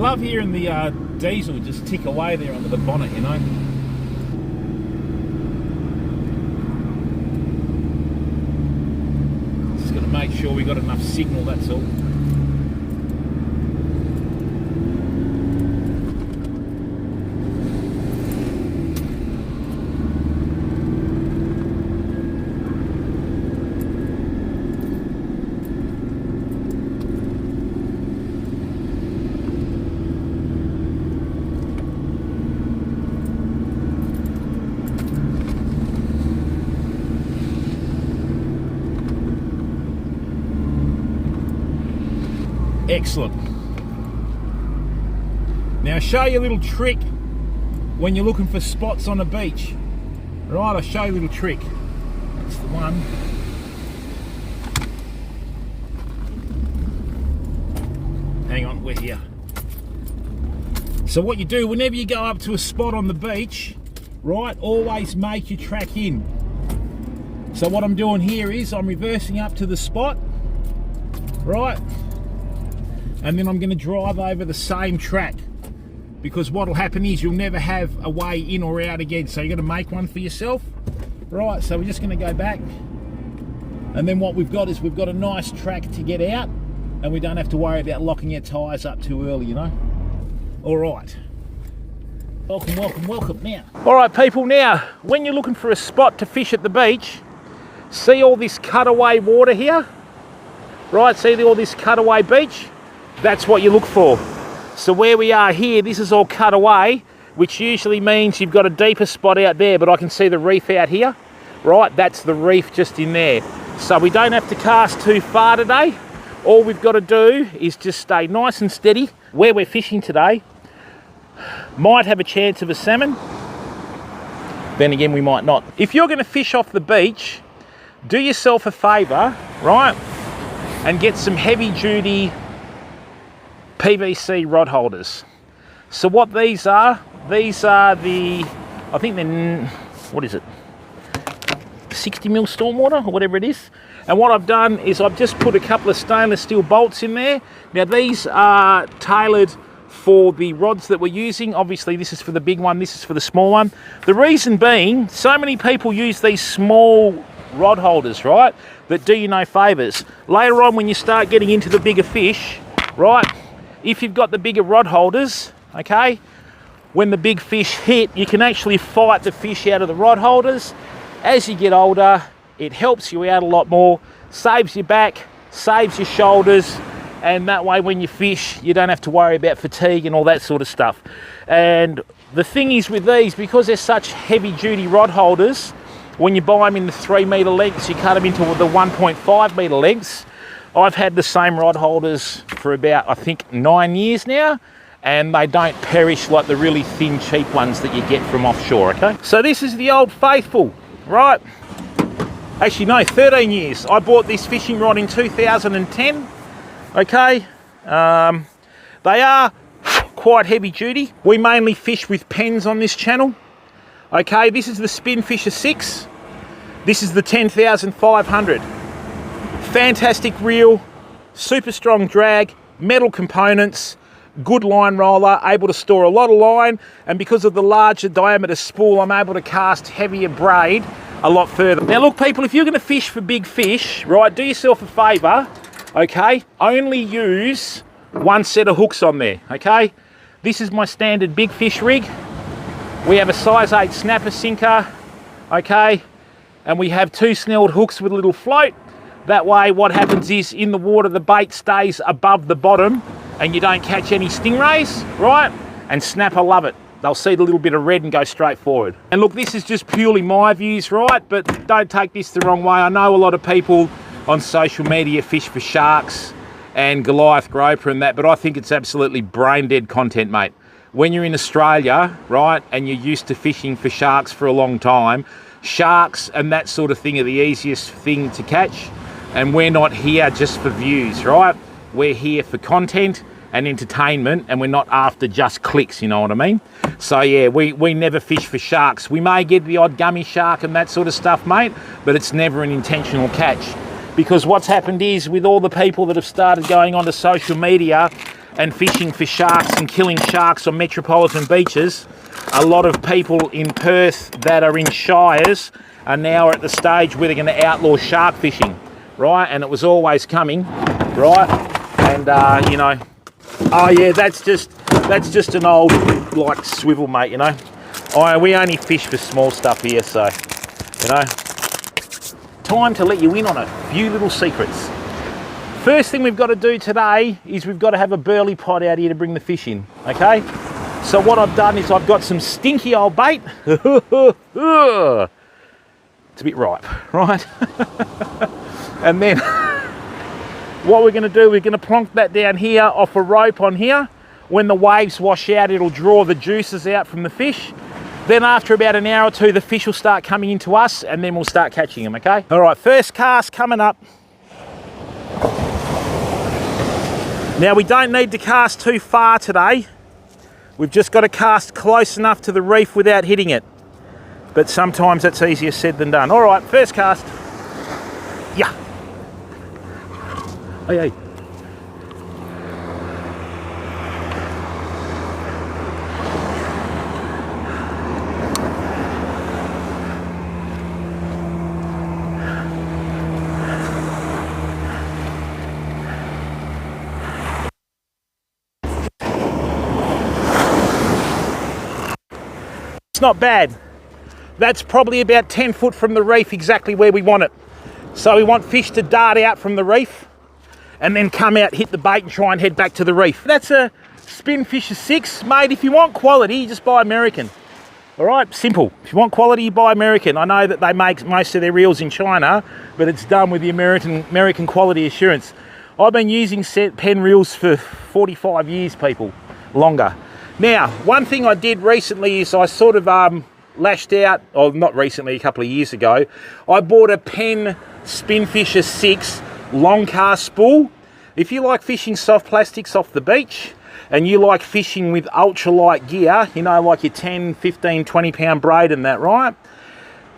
love hearing the diesel just tick away there under the bonnet, you know. Just got to make sure we got enough signal, that's all. Excellent. Now I'll show you a little trick when you're looking for spots on the beach. Right, I'll show you a little trick. That's the one. Hang on, we're here. So what you do, whenever you go up to a spot on the beach, right, always make your track in. So what I'm doing here is I'm reversing up to the spot, right? And then I'm going to drive over the same track, because what will happen is you'll never have a way in or out again, so you've got to make one for yourself. Right, so we're just going to go back, and then what we've got is we've got a nice track to get out, and we don't have to worry about locking our tyres up too early, you know. All right, welcome, welcome, welcome. Now, all right people, now when you're looking for a spot to fish at the beach, see all this cutaway water here, right? See all this cutaway beach? That's what you look for. So where we are here, this is all cut away, which usually means you've got a deeper spot out there, but I can see the reef out here, right? That's the reef just in there. So we don't have to cast too far today. All we've got to do is just stay nice and steady. Where we're fishing today might have a chance of a salmon, then again we might not. If you're going to fish off the beach, do yourself a favour, right, and get some heavy duty PVC rod holders. So what these are the, I think they're, what is it, 60mm stormwater or whatever it is. And what I've done is I've just put a couple of stainless steel bolts in there. Now these are tailored for the rods that we're using. Obviously this is for the big one, this is for the small one. The reason being, so many people use these small rod holders, right, that do you no favours. Later on when you start getting into the bigger fish, right, if you've got the bigger rod holders, okay, when the big fish hit, you can actually fight the fish out of the rod holders. As you get older, it helps you out a lot more, saves your back, saves your shoulders, and that way when you fish, you don't have to worry about fatigue and all that sort of stuff. And the thing is with these, because they're such heavy duty rod holders, when you buy them in the 3 metre lengths, you cut them into the 1.5 metre lengths. I've had the same rod holders for about, I think, 9 years now, and they don't perish like the really thin, cheap ones that you get from offshore, okay? So this is the Old Faithful, right? Actually, no, 13 years. I bought this fishing rod in 2010, okay? They are quite heavy duty. We mainly fish with pens on this channel, okay? This is the Spinfisher 6. This is the 10,500. Fantastic reel, super strong drag, metal components, good line roller, able to store a lot of line, and because of the larger diameter spool, I'm able to cast heavier braid a lot further. Now look people, if you're going to fish for big fish, right, do yourself a favour, okay, only use one set of hooks on there, okay? This is my standard big fish rig. We have a size 8 snapper sinker, okay, and we have 2 snelled hooks with a little float. That way what happens is in the water the bait stays above the bottom and you don't catch any stingrays, right? And snapper love it. They'll see the little bit of red and go straight forward. And look, this is just purely my views, right? But don't take this the wrong way. I know a lot of people on social media fish for sharks and Goliath groper and that, but I think it's absolutely brain dead content, mate. When you're in Australia, right, and you're used to fishing for sharks for a long time, sharks and that sort of thing are the easiest thing to catch. And we're not here just for views, right? We're here for content and entertainment, and we're not after just clicks, you know what I mean? So yeah, we never fish for sharks. We may get the odd gummy shark and that sort of stuff, mate, but it's never an intentional catch. Because what's happened is, with all the people that have started going onto social media and fishing for sharks and killing sharks on metropolitan beaches, a lot of people in Perth that are in shires are now at the stage where they're going to outlaw shark fishing, right? And it was always coming, right? And you know, oh yeah, that's just an old like swivel, mate. You know, we only fish for small stuff here, so you know, time to let you in on a few little secrets. First thing we've got to do today is we've got to have a burley pot out here to bring the fish in, okay? So what I've done is I've got some stinky old bait. It's a bit ripe, right? And then what we're going to do, we're going to plonk that down here off a rope on here. When the waves wash out, it'll draw the juices out from the fish. Then after about an hour or two, the fish will start coming into us and then we'll start catching them, okay? All right, first cast coming up. Now we don't need to cast too far today. We've just got to cast close enough to the reef without hitting it. But sometimes that's easier said than done. All right, first cast. Yeah. Hey, hey. It's not bad. That's probably about 10 foot from the reef, exactly where we want it. So we want fish to dart out from the reef and then come out, hit the bait and try and head back to the reef. That's a Spinfisher 6. Mate, if you want quality, you just buy American. All right, simple. If you want quality, you buy American. I know that they make most of their reels in China, but it's done with the American quality assurance. I've been using Penn reels for 45 years, people, longer. Now, one thing I did recently is I sort of lashed out, or not recently, a couple of years ago, I bought a Penn Spinfisher 6 long cast spool. If you like fishing soft plastics off the beach and you like fishing with ultralight gear, you know, like your 10, 15, 20 pound braid and that, right?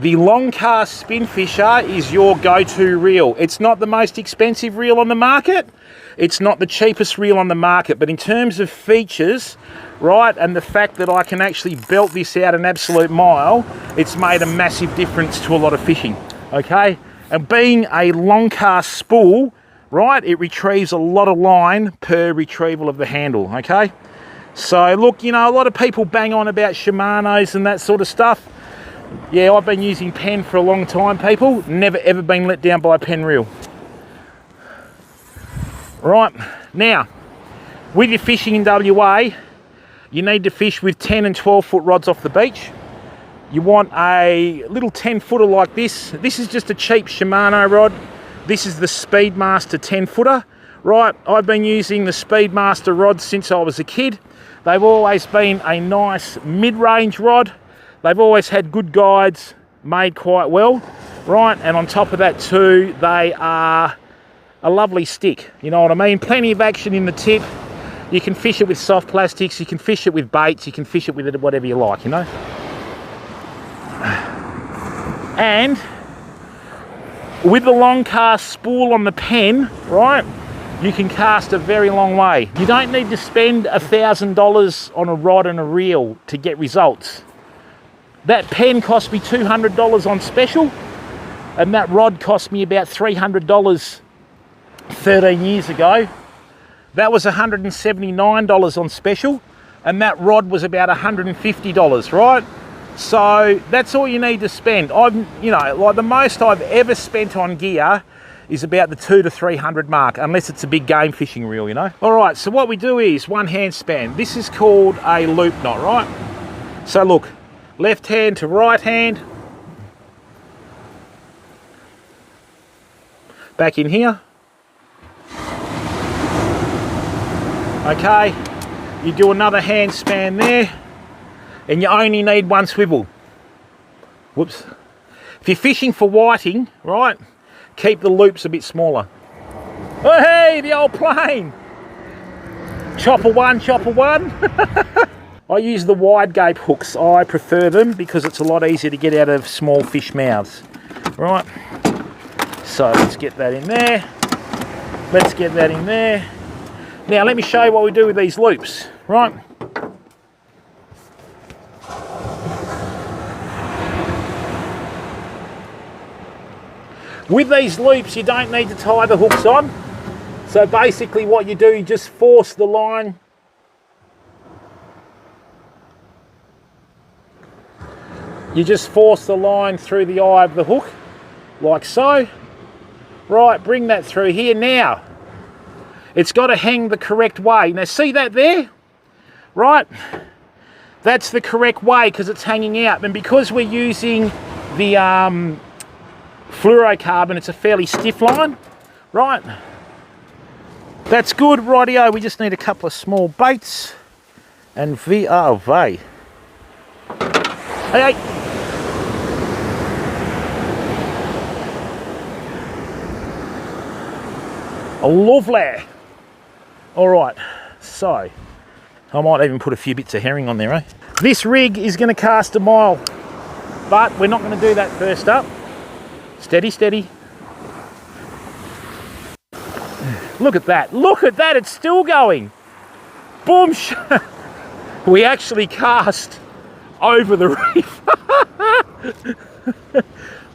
The long cast Spinfisher is your go-to reel. It's not the most expensive reel on the market. It's not the cheapest reel on the market, but in terms of features, right, and the fact that I can actually belt this out an absolute mile, it's made a massive difference to a lot of fishing, okay? And being a long cast spool, right, it retrieves a lot of line per retrieval of the handle, okay? So look, you know, a lot of people bang on about Shimano's and that sort of stuff. Yeah, I've been using Penn for a long time, people. Never ever been let down by a Penn reel. Right, now, with your fishing in WA, you need to fish with 10 and 12 foot rods off the beach. You want a little 10 footer like this. This is just a cheap Shimano rod. This is the Speedmaster 10 footer. Right, I've been using the Speedmaster rods since I was a kid. They've always been a nice mid-range rod. They've always had good guides, made quite well, right? And on top of that too, they are a lovely stick, you know what I mean? Plenty of action in the tip. You can fish it with soft plastics, you can fish it with baits, you can fish it with it whatever you like, you know? And with the long cast spool on the Penn, right, you can cast a very long way. You don't need to spend $1,000 on a rod and a reel to get results. That Penn cost me $200 on special, and that rod cost me about $300 13 years ago. That was $179 on special, and that rod was about $150, right? So that's all you need to spend. You know, like the most I've ever spent on gear is about the $200 to $300 mark, unless it's a big game fishing reel, you know? All right, so what we do is one hand span. This is called a loop knot, right? So look, left hand to right hand. Back in here. Okay, you do another hand span there, and you only need one swivel. Whoops. If you're fishing for whiting, right, keep the loops a bit smaller. Oh, hey, the old plane. Chopper one, chopper one. I use the wide gape hooks. I prefer them because it's a lot easier to get out of small fish mouths. Right, so let's get that in there. Let's get that in there. Now let me show you what we do with these loops, right? With these loops, you don't need to tie the hooks on. So basically what you do, you just force the line through the eye of the hook, like so. Right, bring that through here. Now, it's got to hang the correct way. Now see that there? Right? That's the correct way because it's hanging out. And because we're using the fluorocarbon, it's a fairly stiff line, right? That's good, rightio. We just need a couple of small baits and hey. Lovely. All right, so I might even put a few bits of herring on there, eh? This rig is going to cast a mile, but we're not going to do that first up. Steady, steady. Look at that. Look at that. It's still going. Boom. We actually cast over the reef.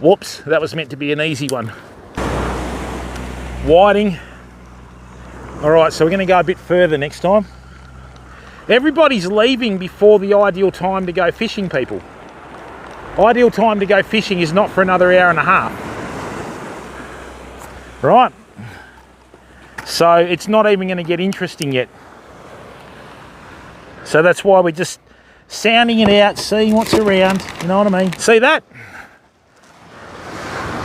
Whoops. That was meant to be an easy one. Whiting. All right, so we're going to go a bit further next time. Everybody's leaving before the ideal time to go fishing, people. Ideal time to go fishing is not for another hour and a half. Right? So it's not even going to get interesting yet. So that's why we're just sounding it out, seeing what's around, you know what I mean? See that?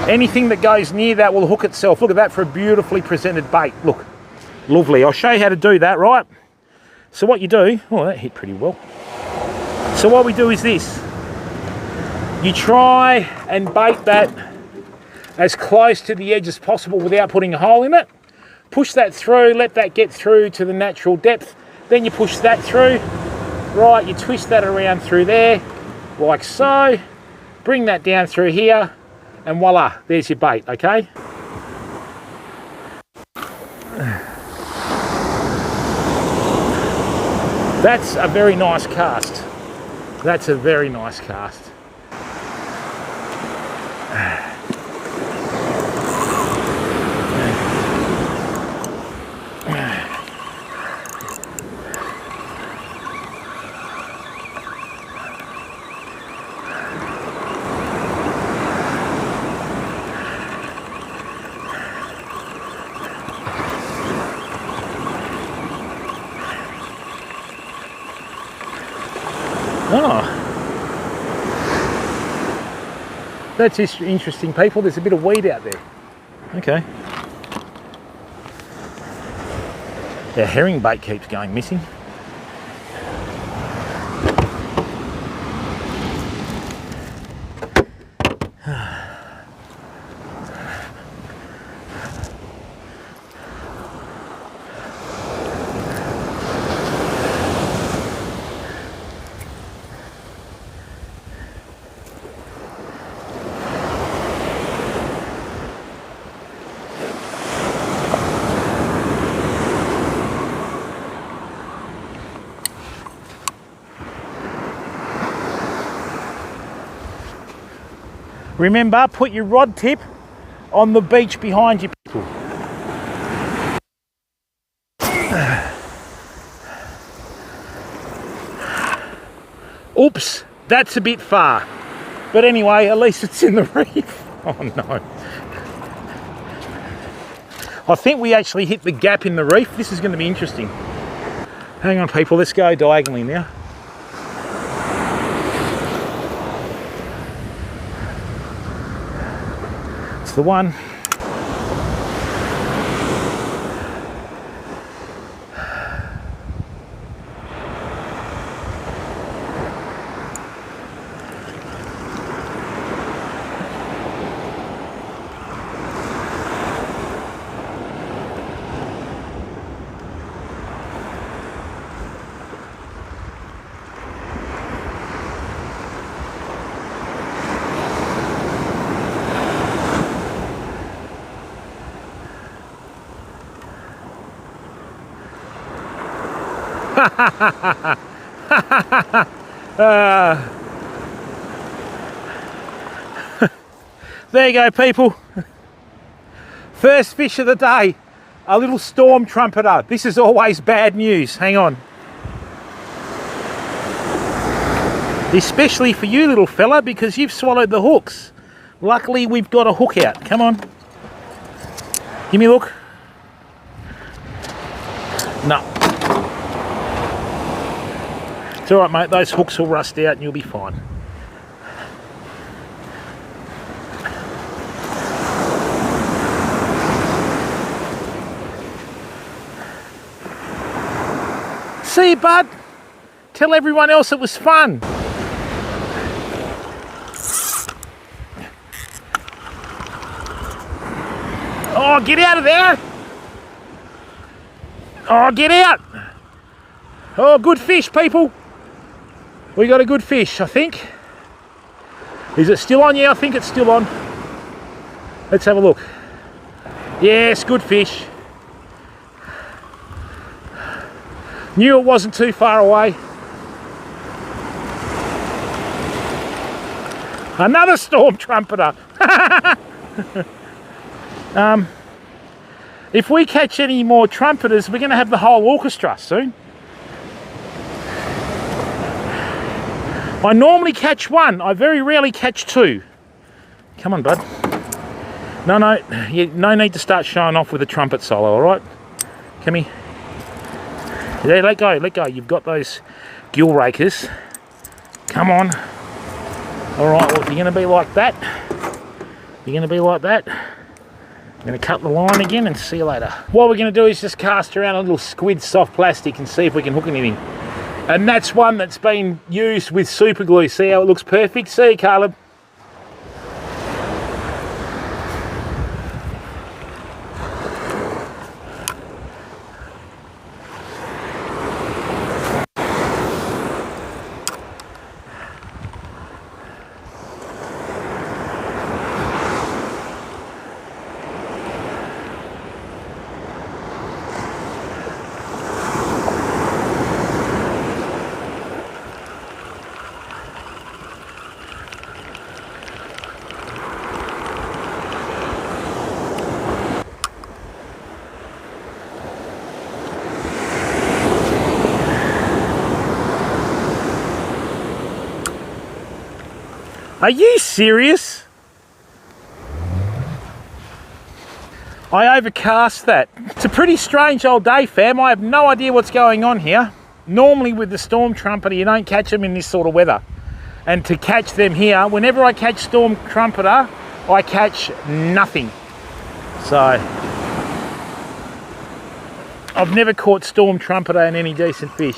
Anything that goes near that will hook itself. Look at that for a beautifully presented bait. Look, lovely. I'll show you how to do that, right? So what you do, oh, that hit pretty well. So what we do is this. You try and bait that as close to the edge as possible without putting a hole in it. Push that through, let that get through to the natural depth. Then you push that through. Right, you twist that around through there, like so. Bring that down through here, and voila, there's your bait, okay? That's a very nice cast. That's a very nice cast. Oh, that's interesting, people. There's a bit of weed out there. Okay. Our herring bait keeps going missing. Remember, put your rod tip on the beach behind you, people. Oops, that's a bit far. But anyway, at least it's in the reef. Oh no. I think we actually hit the gap in the reef. This is going to be interesting. Hang on, people, let's go diagonally now. It's the one. There you go, people. First fish of the day, a little storm trumpeter. This is always bad news. Hang on. Especially for you, little fella, because you've swallowed the hooks. Luckily, we've got a hook out. Come on. Give me a look. No. It's all right, mate. Those hooks will rust out and you'll be fine. See you, bud. Tell everyone else it was fun. Oh, get out of there! Oh, get out! Oh, good fish, people. We got a good fish, I think. Is it still on? Yeah, I think it's still on. Let's have a look. Yes, good fish. Knew it wasn't too far away. Another storm trumpeter. If we catch any more trumpeters, we're going to have the whole orchestra soon. I normally catch one. I very rarely catch two. Come on, bud. No, no need to start showing off with a trumpet solo, all right? Come here. Yeah, let go, let go. You've got those gill rakers. Come on. All right, well, if you're going to be like that, you're going to be like that. I'm going to cut the line again and see you later. What we're going to do is just cast around a little squid soft plastic and see if we can hook anything. And that's one that's been used with super glue. See how it looks perfect? See you, Caleb. Are you serious? I overcast that. It's a pretty strange old day, fam. I have no idea what's going on here. Normally with the storm trumpeter, you don't catch them in this sort of weather. And to catch them here, whenever I catch storm trumpeter, I catch nothing. So, I've never caught storm trumpeter in any decent fish.